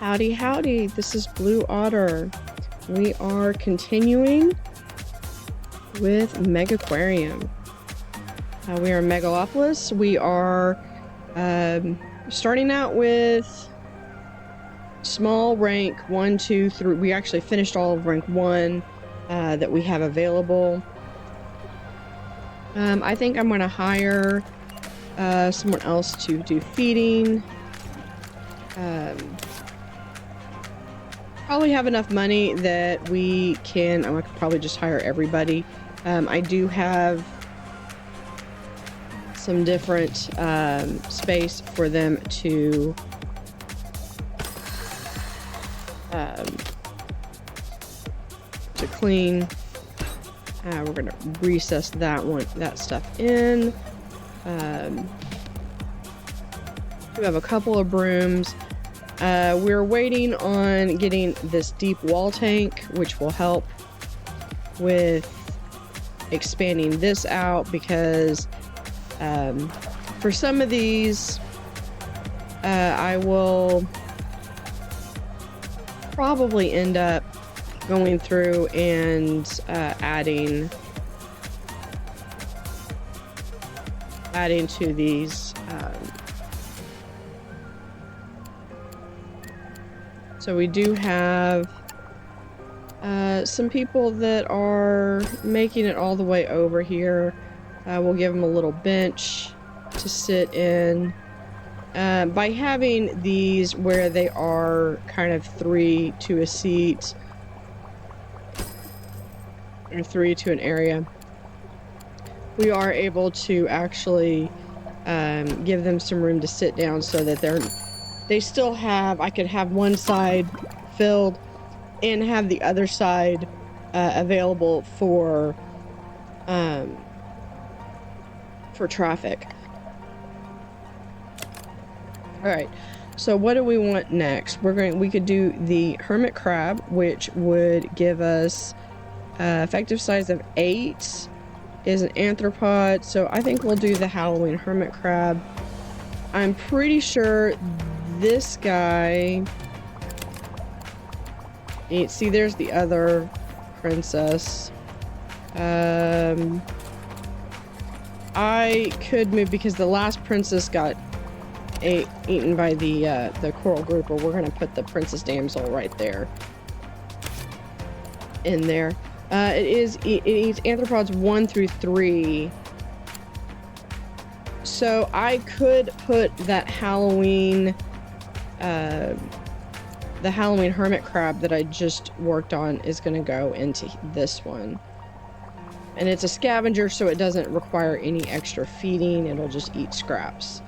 Howdy howdy, this is Blue Otter. We are continuing with Megaquarium. We are in Megalopolis. We are starting out with small rank 1, 2, 3. We actually finished all of rank 1 that we have available. I think I'm going to hire someone else to do feeding. Probably have enough money that we can, I could probably just hire everybody. I do have some different space for them to clean. We're gonna recess that stuff in. We have a couple of brooms. We're waiting on getting this deep wall tank, which will help with expanding this out, because for some of these I will probably end up going through and adding to these. So we do have some people that are making it all the way over here. We'll give them a little bench to sit in. By having these where they are kind of 3 to a seat, or 3 to an area, we are able to actually give them some room to sit down, so that they still have, I could have one side filled and have the other side available for traffic. All right, so what do we want next? We could do the hermit crab, which would give us effective size of 8, is an arthropod. So I think we'll do the Halloween hermit crab. I'm pretty sure this guy, see, there's the other princess. I could move, because the last princess got eaten by the coral grouper. We're gonna put the princess damsel right there, in there. It eats arthropods 1 through 3. So I could put that Halloween, the Halloween hermit crab that I just worked on is going to go into this one. And it's a scavenger, so it doesn't require any extra feeding. It'll just eat scraps.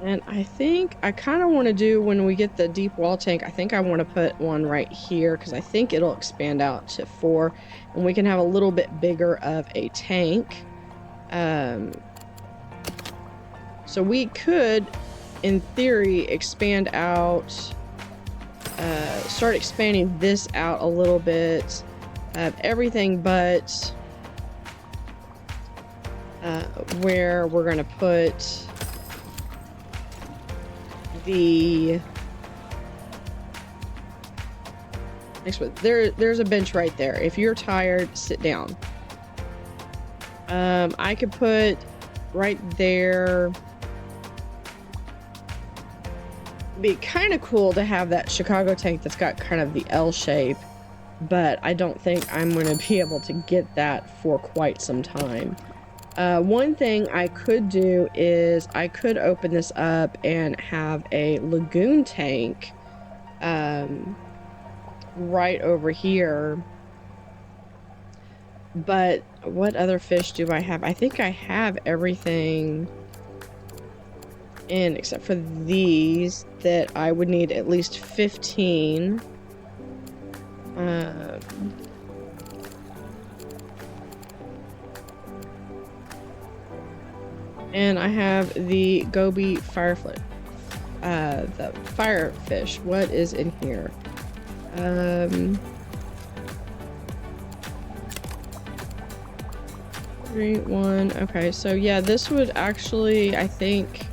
And I think I kind of want to do, when we get the deep wall tank, I think I want to put one right here, because I think it'll expand out to 4, and we can have a little bit bigger of a tank. So we could, in theory, expand out, start expanding this out a little bit, everything but where we're going to put the next one. There's a bench right there. If you're tired, sit down. I could put right there. It'd be kind of cool to have that Chicago tank that's got kind of the L shape, but I don't think I'm going to be able to get that for quite some time. One thing I could do is I could open this up and have a lagoon tank right over here. But what other fish do I have? I think I have everything in except for these, that I would need at least 15. And I have the goby firefoot, the firefish. What is in here? 3, 1. Okay, so yeah, this would actually, I think,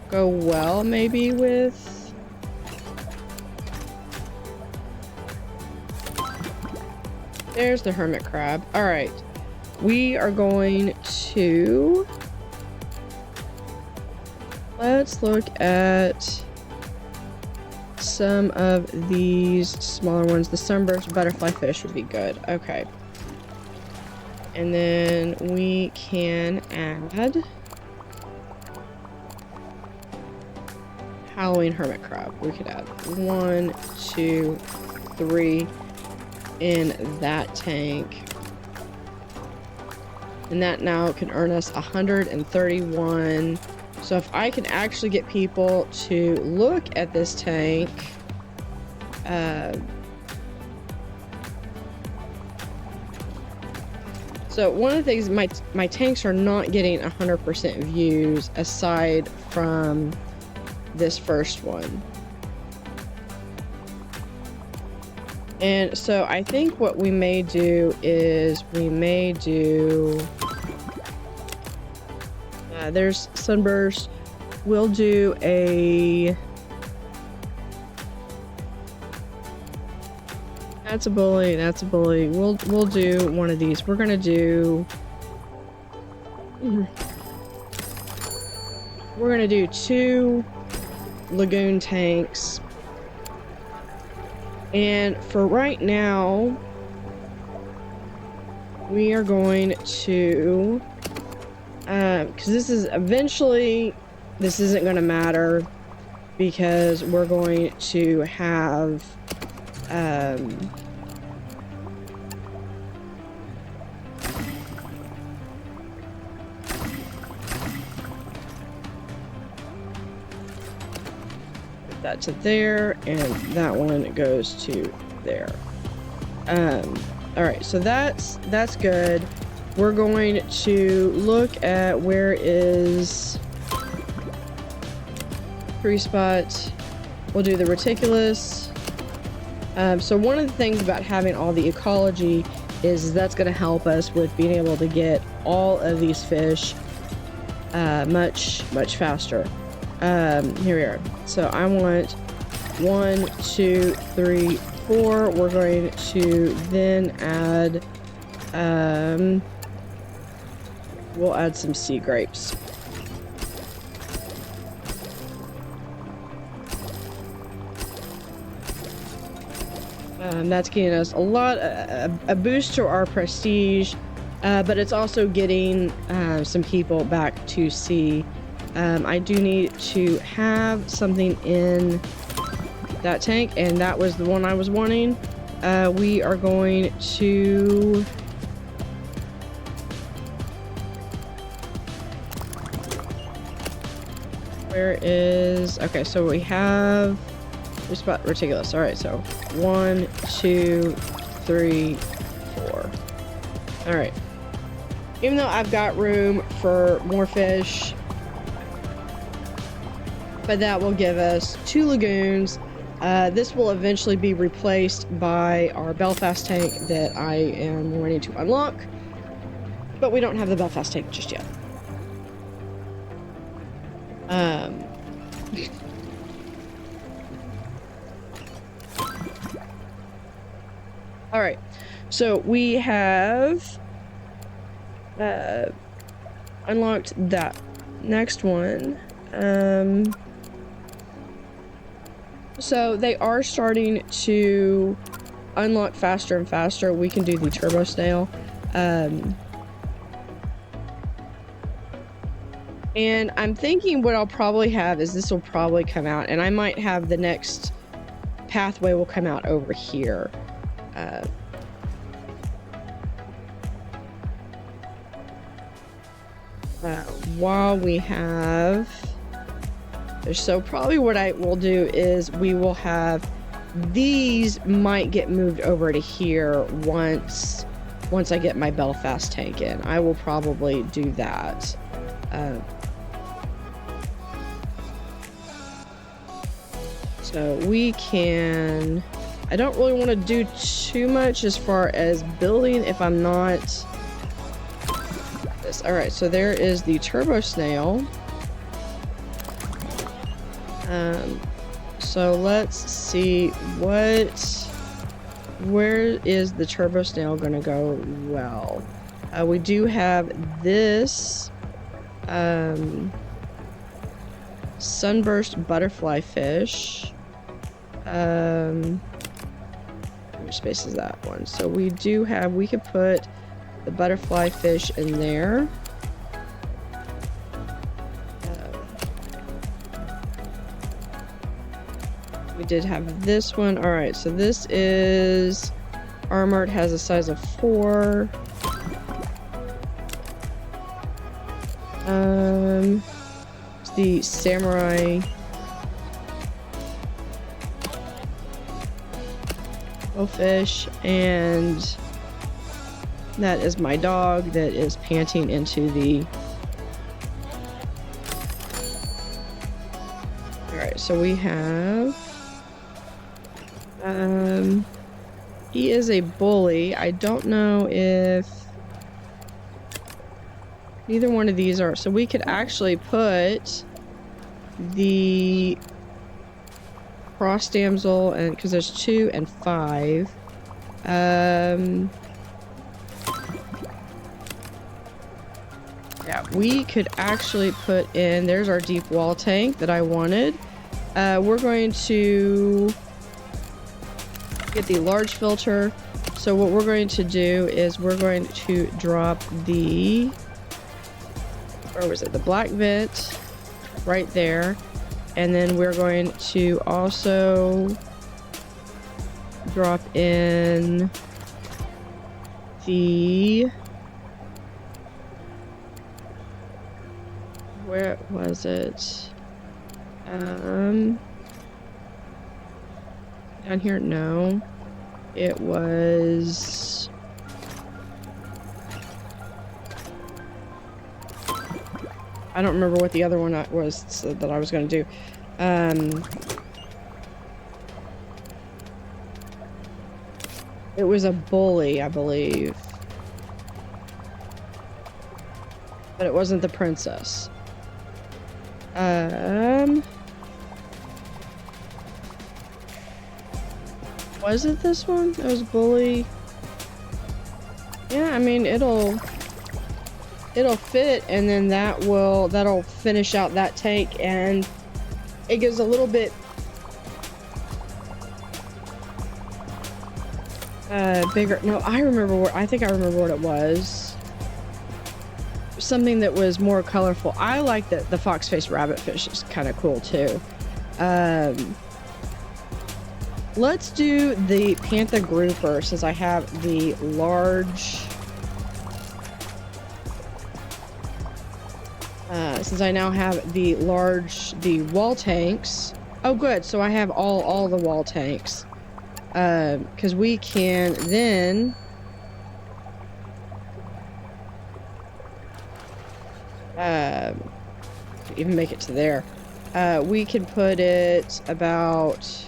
go well maybe with... There's the hermit crab. All right, we are going to... Let's look at some of these smaller ones. The sunburst butterfly fish would be good. Okay. And then we can add Halloween hermit crab. We could add 1, 2, 3 in that tank. And that now can earn us 131. So if I can actually get people to look at this tank, so one of the things, my tanks are not getting 100% views aside from this first one. And so I think what we may do is we may do... there's sunburst. We'll do a... That's a bully. That's a bully. We'll do one of these. We're gonna do... We're gonna do 2 Lagoon tanks. And for right now, we are going to... because this is eventually, this isn't going to matter because we're going to have put that to there, and that one goes to there. All right, so that's good. We're going to look at where is free spot. We'll do the reticulus. So one of the things about having all the ecology is that's going to help us with being able to get all of these fish much faster. Here we are. So I want 1, 2, 3, 4. We're going to then add we'll add some sea grapes. That's getting us a boost to our prestige, but it's also getting some people back to sea. I do need to have something in that tank, and that was the one I was wanting. We are going to... Where is... Okay, so we have... We spot reticulus. Alright, so 1, 2, 3, 4. Alright. Even though I've got room for more fish, but that will give us 2 lagoons. This will eventually be replaced by our Belfast tank that I am wanting to unlock, but we don't have the Belfast tank just yet. All right, so we have unlocked that next one. So they are starting to unlock faster and faster. We can do the turbo snail. And I'm thinking what I'll probably have is this will probably come out, and I might have the next pathway will come out over here. While we have... So probably what I will do is we will have... These might get moved over to here once I get my Belfast tank in. I will probably do that. So we can... I don't really want to do too much as far as building if I'm not this. All right, so there is the turbo snail. So let's see where is the turbo snail gonna go well. We do have this sunburst butterfly fish. How much space is that one? So we could put the butterfly fish in there. We did have this one. All right, so this is armored, has a size of 4. It's the samurai fish, and that is my dog that is panting into the... Alright, so we have... he is a bully. I don't know if neither one of these are... So we could actually put the cross damsel, and because there's 2 and 5. Yeah, we could actually put in... There's our deep wall tank that I wanted. We're going to get the large filter. So what we're going to do is we're going to drop the... Where was it? The black vent right there. And then we're going to also drop in the... Where was it? Down here? No. It was... I don't remember what the other one was that I was going to do. It was a bully, I believe. But it wasn't the princess. Was it this one? It was bully. Yeah, I mean, it'll fit, and then that'll finish out that tank, and it gives a little bit bigger. No, I think I remember what it was. Something that was more colorful. I like that the fox-faced rabbitfish is kind of cool too. Let's do the panther grouper, since I have the large... since I now have the wall tanks. Oh good, so I have all the wall tanks. Because we can then... even make it to there. We can put it about...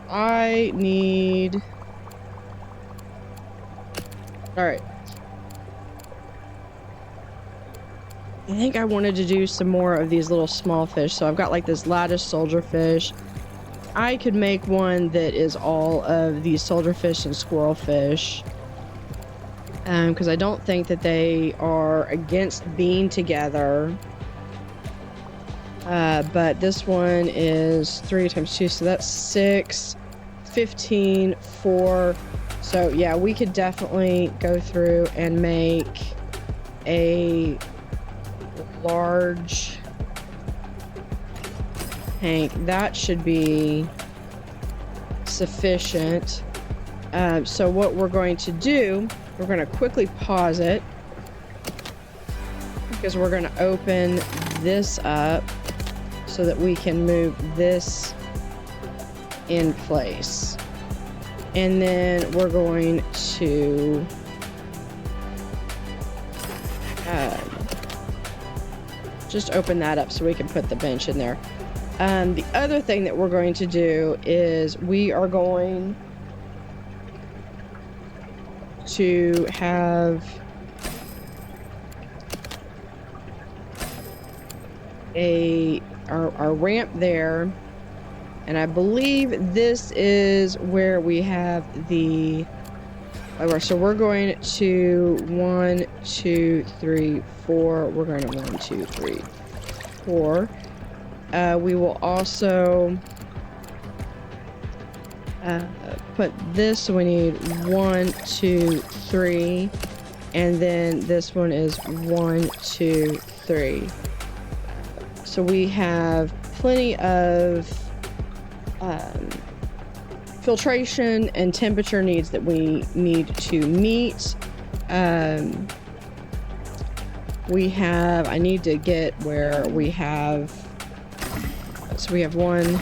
I need... Alright. I think I wanted to do some more of these little small fish. So I've got like this lattice soldier fish. I could make one that is all of these soldier fish and squirrel fish. Because I don't think that they are against being together. But this one is 3 times 2, so that's 6, 15, 4. So yeah, we could definitely go through and make a large tank. That should be sufficient. So what we're going to do, we're going to quickly pause it because we're going to open this up so that we can move this in place. And then we're going to just open that up so we can put the bench in there. The other thing that we're going to do is we are going to have our ramp there. And I believe this is where we have the... So we're going to 1, 2, 3, 4. We're going to 1, 2, 3, 4. We will also put this. So we need 1, 2, 3. And then this one is 1, 2, 3. So we have plenty of filtration and temperature needs that we need to meet. I need to get where we have, so we have 1,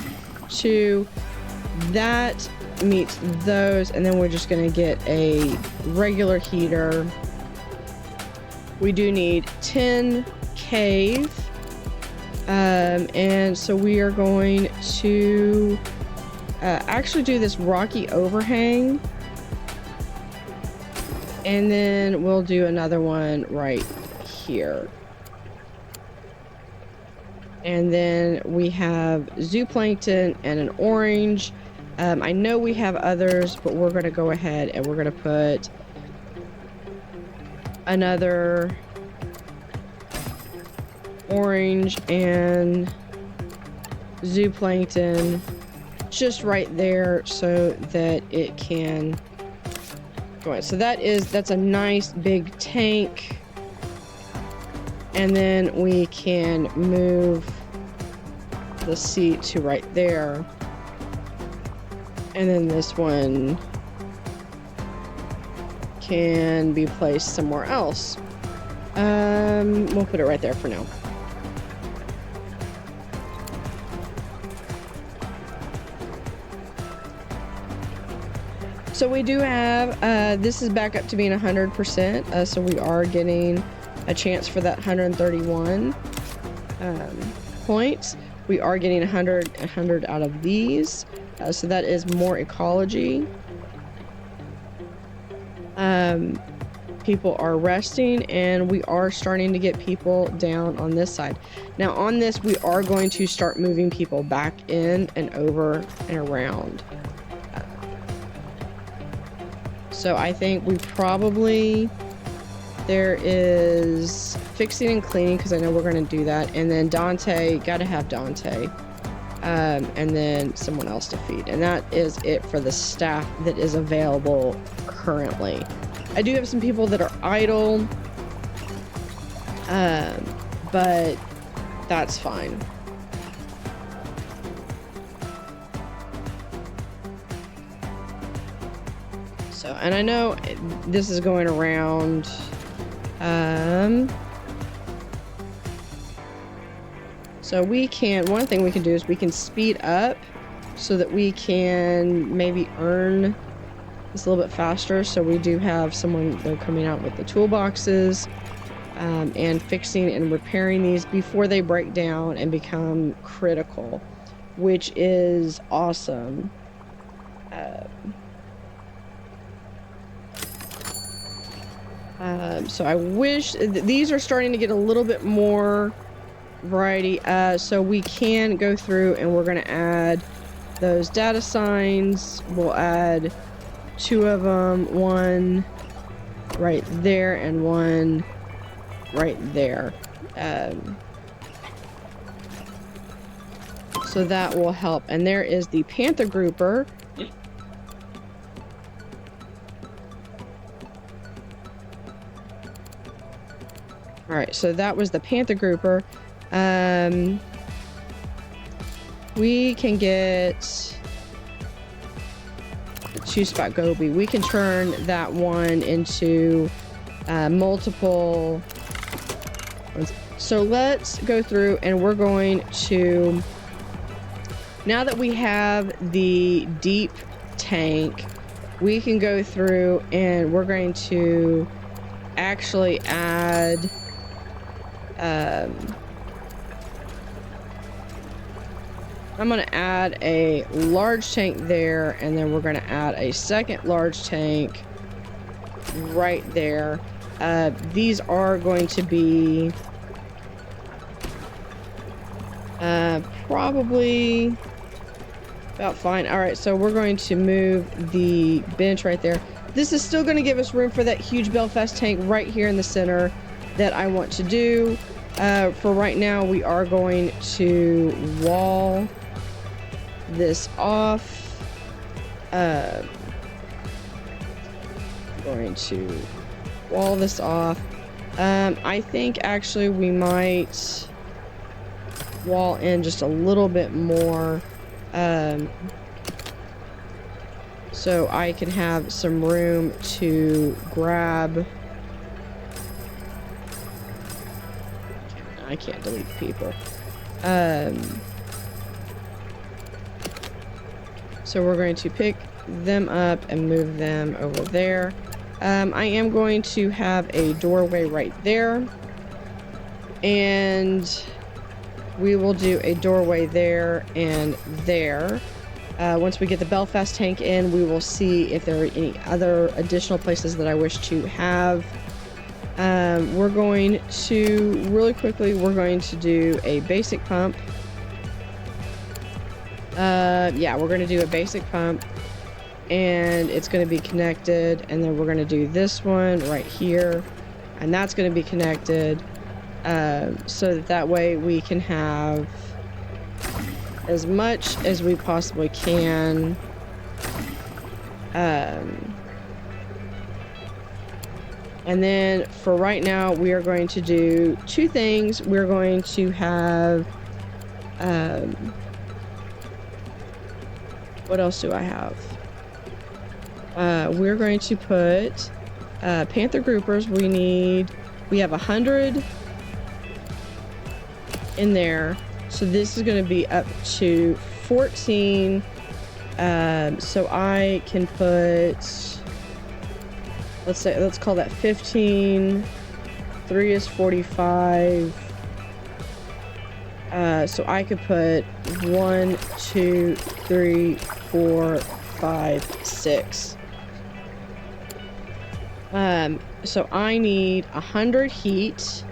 2, that meets those, and then we're just going to get a regular heater. We do need 10 cave, and so we are going to actually do this rocky overhang, and then we'll do another one right here. And then we have zooplankton and an orange. I know we have others, but we're going to go ahead and we're going to put another orange and zooplankton just right there so that it can go in. So that's a nice big tank. And then we can move the seat to right there. And then this one can be placed somewhere else. We'll put it right there for now. So we do have, this is back up to being 100%, so we are getting a chance for that 131 points. We are getting 100 out of these, so that is more ecology. People are resting, and we are starting to get people down on this side. Now on this, we are going to start moving people back in and over and around. So I think we probably, there is fixing and cleaning, because I know we're going to do that. And then Dante, got to have Dante. And then someone else to feed. And that is it for the staff that is available currently. I do have some people that are idle, but that's fine. So, and I know this is going around, so we can, one thing we can do is we can speed up so that we can maybe earn this a little bit faster. So we do have someone, they're coming out with the toolboxes, and fixing and repairing these before they break down and become critical, which is awesome. So I wish these are starting to get a little bit more variety. So we can go through and we're going to add those data signs. We'll add 2 of them, one right there and one right there. So that will help. And there is the panther grouper. Alright, so that was the panther grouper. We can get the 2-spot goby. We can turn that one into multiple ones. So let's go through and we're going to, now that we have the deep tank, we can go through and we're going to actually add I'm going to add a large tank there, and then we're going to add a second large tank right there. These are going to be Probably about fine. All right, so we're going to move the bench right there. This is still going to give us room for that huge Belfast tank right here in the center that I want to do. For right now, we are going to wall this off. Going to wall this off. I think actually we might wall in just a little bit more, so I can have some room to grab. I can't delete the people. So we're going to pick them up and move them over there. I am going to have a doorway right there, and we will do a doorway there and there. Once we get the Belfast tank in, we will see if there are any other additional places that I wish to have. We're going to, really quickly, we're going to do a basic pump. Yeah, we're going to do a basic pump, and it's going to be connected, and then we're going to do this one right here, and that's going to be connected, so that way we can have as much as we possibly can. And then for right now, we are going to do two things. We're going to have, what else do I have? We're going to put panther groupers. We have 100 in there. So this is going to be up to 14. So I can put, let's call that 15. 3 is 45. So I could put 1, 2, 3, 4, 5, 6. So I need 100 heat.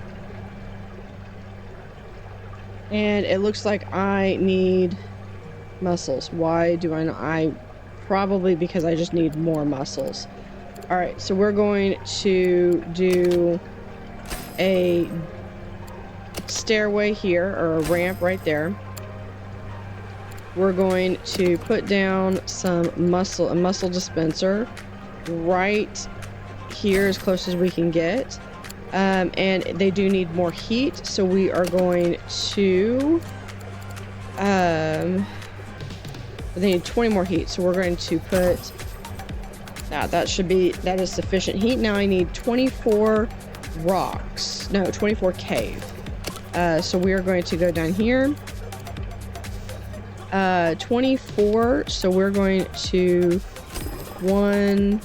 And it looks like I need muscles. Why do I not? Probably because I just need more muscles. Alright, so we're going to do a stairway here, or a ramp right there. We're going to put down a muscle dispenser right here as close as we can get. And they do need more heat, so we are going to, they need 20 more heat, so we're going to put, that is sufficient heat. Now I need 24 rocks, no, 24 cave. So we are going to go down here, 24, so we're going to 1,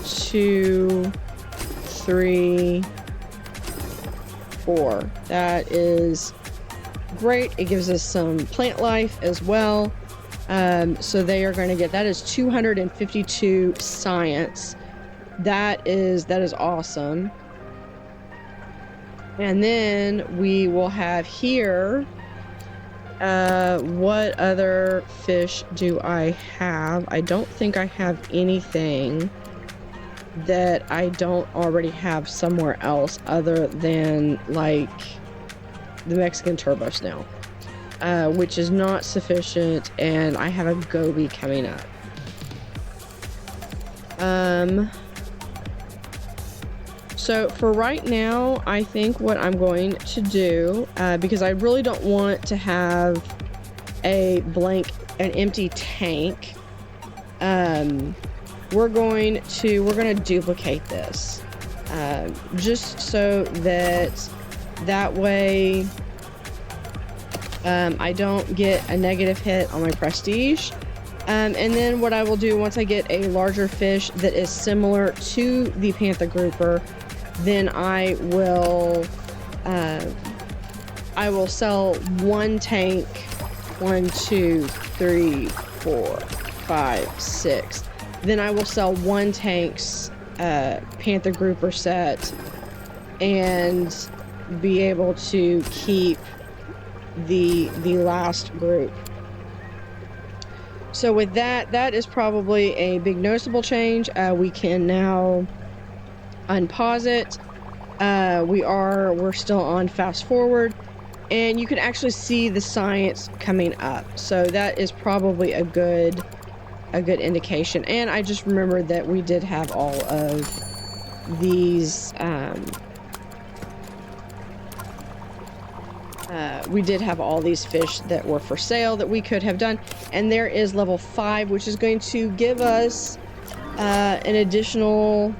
2, 3, 4. That is great. It gives us some plant life as well. So they are going to get, that is 252 science. That is awesome. And then we will have here, what other fish do I have? I don't think I have anything that I don't already have somewhere else other than like the Mexican turbo snail, which is not sufficient, and I have a goby coming up. So for right now, I think what I'm going to do, because I really don't want to have an empty tank, we're going to duplicate this, just so that way I don't get a negative hit on my prestige. And then what I will do once I get a larger fish that is similar to the panther grouper, then I will sell one tank, 1, 2, 3, 4, 5, 6. Then I will sell one tank's panther grouper set and be able to keep the last group. So with that, that is probably a big noticeable change. We can now unpause it. We're still on fast forward, and you can actually see the science coming up. So that is probably a good indication. And I just remembered that we did have all of these, we did have all these fish that were for sale that we could have done. And there is level 5, which is going to give us an additional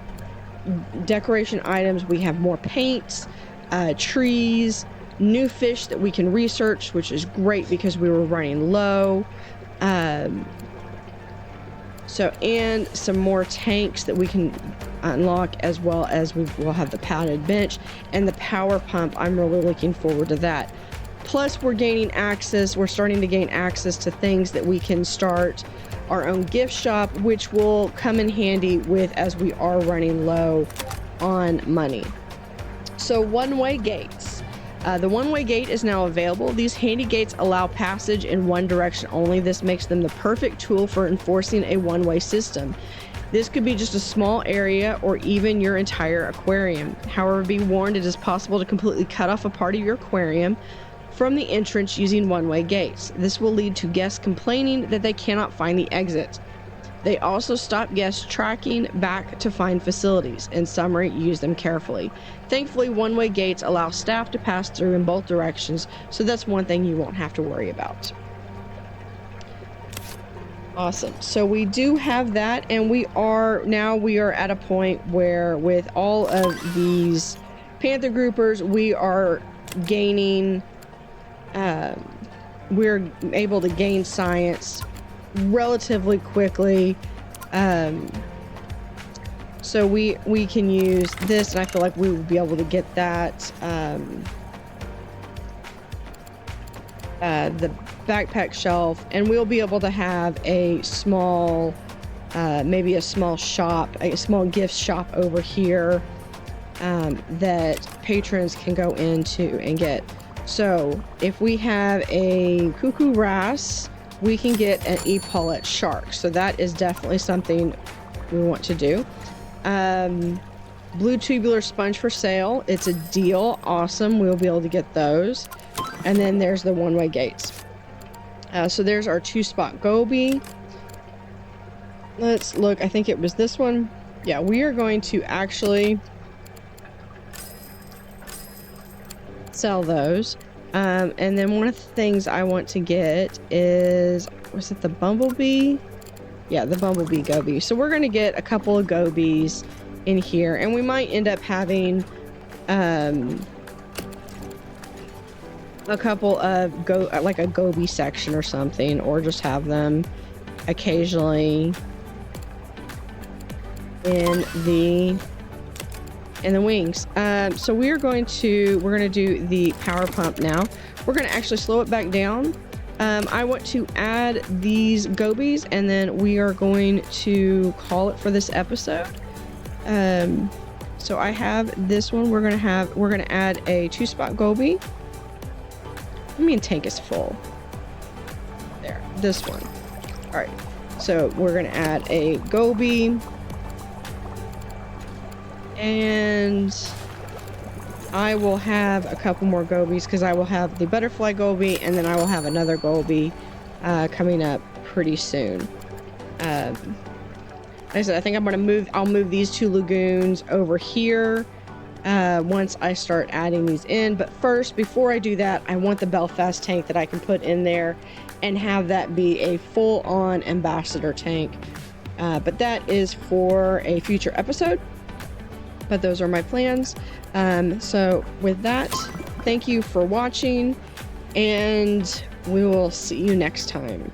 decoration items. We have more paints, trees, new fish that we can research, which is great because we were running low. And some more tanks that we can unlock, as well as we will have the padded bench and the power pump. I'm really looking forward to that. Plus, we're starting to gain access to things that we can start our own gift shop, which will come in handy as we are running low on money. So one-way gates. The one-way gate is now available. These handy gates allow passage in one direction only. This makes them the perfect tool for enforcing a one-way system. This could be just a small area or even your entire aquarium. However, be warned, it is possible to completely cut off a part of your aquarium from the entrance using one-way gates. This will lead to guests complaining that they cannot find the exit. They also stop guests tracking back to find facilities. In summary, use them carefully. Thankfully, one-way gates allow staff to pass through in both directions, so that's one thing you won't have to worry about. Awesome. So we do have that, and we are at a point where with all of these panther groupers, we are gaining, we're able to gain science relatively quickly. So we can use this, and I feel like we will be able to get that, the backpack shelf, and we'll be able to have a small, maybe a small shop, a small gift shop over here, that patrons can go into and get. So if we have a cuckoo wrasse, we can get an epaulet shark. So that is definitely something we want to do. Blue tubular sponge for sale. It's a deal. Awesome. We'll be able to get those. And then there's the one-way gates. So there's our 2-spot goby. Let's look. I think it was this one. Yeah, we are going to actually sell those. And then one of the things I want to get is, was it the bumblebee? Yeah, the bumblebee goby. So we're going to get a couple of gobies in here, and we might end up having a couple of like a goby section or something, or just have them occasionally in the wings. So we're going to do the power pump now. We're going to actually slow it back down. I want to add these gobies, and then we are going to call it for this episode. So I have this one. We're going to add a 2-spot goby. I mean, tank is full. There, this one. All right. So we're going to add a goby. And I will have a couple more gobies, because I will have the butterfly goby, and then I will have another goby coming up pretty soon. Like I said, I think I'll move these 2 lagoons over here once I start adding these in. But first, before I do that, I want the Belfast tank that I can put in there and have that be a full-on ambassador tank. But that is for a future episode. But those are my plans. So with that, thank you for watching, and we will see you next time.